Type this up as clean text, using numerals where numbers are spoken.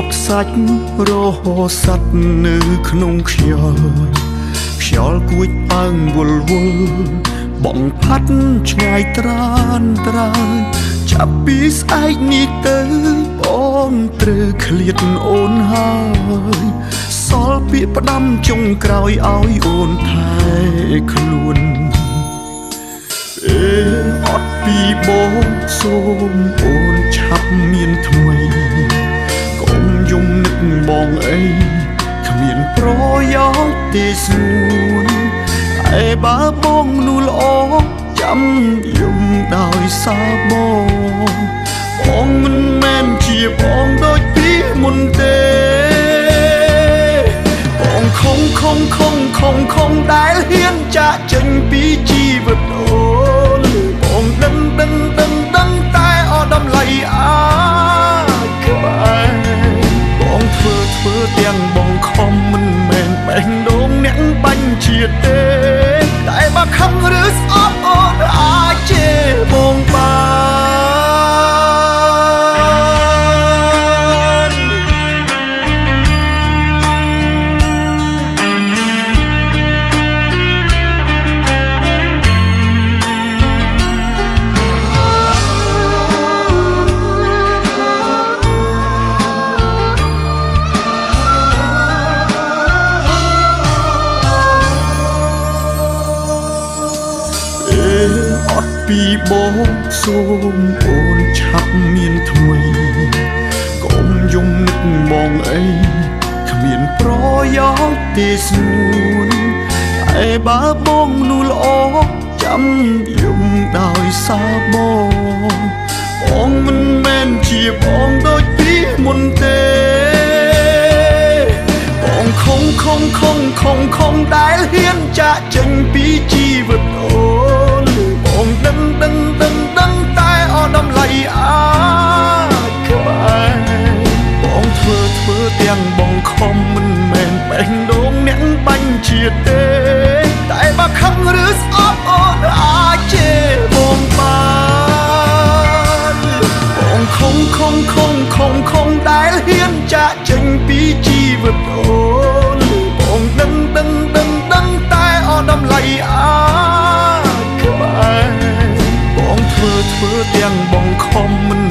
ប់សាច់រហូតសัตว์នៅក្នុងខ្យល់គួចអើងវល់វល់បងផាត់ឆ្ងាយត្រានត្រើយចាប់ពីស្អែកនេះទៅបងត្រូវឃ្លាតអូនហើយសល់ពាក្យផ្ដាំចុងក្រោយឲ្យអូនថែខ្លួនអត់ពីបងសូមអូនឆាប់មានថ្មីកុំយំនឹកបងអីគ្មានប្រយោជន៍ទេស្នួនតែបើបងនោះល្អចាំយំដោយសារបងមិនមែនជាបងដូចពីមុនទេបងខំដែលហ៊ានចាក់ចេញពីជីវិតអូនបងដឹងតែអត់តម្លៃអាចក្បែរបងធ្វើទាំងបងខំមិនមែនបេះដូងអ្នកបាញ់ជាតិទេតែបើខឹងឬស្អប់អូនអាចជេរបងបានអត់ពីបងសូមអូនឆាប់មានថ្មីកុំយំនឹកបងអីគ្មានប្រយោជន៍ទេស្នួនតែបើបងនោះល្អចាំយំដោយសារបងមិនមែនជាបងដូចពីមុនទេបងខំដែលហ៊ានចាក់ចេញពីជីវិតអូនបងដឹងតែអត់តម្លៃអាចក្បែរបងធ្វើទាំងបងខំមិនមែនបេះដូងអ្នកបាញ់ជាតិទេតែបើខឹងឬស្អប់អូនអាចជេរបងបានបងខំដែលហ៊ានចាក់ចេញពីជីវិតអូនបងដឹងតែអត់តម្លៃអាចក្បែរបងធ្វើទាំងបងខំមិន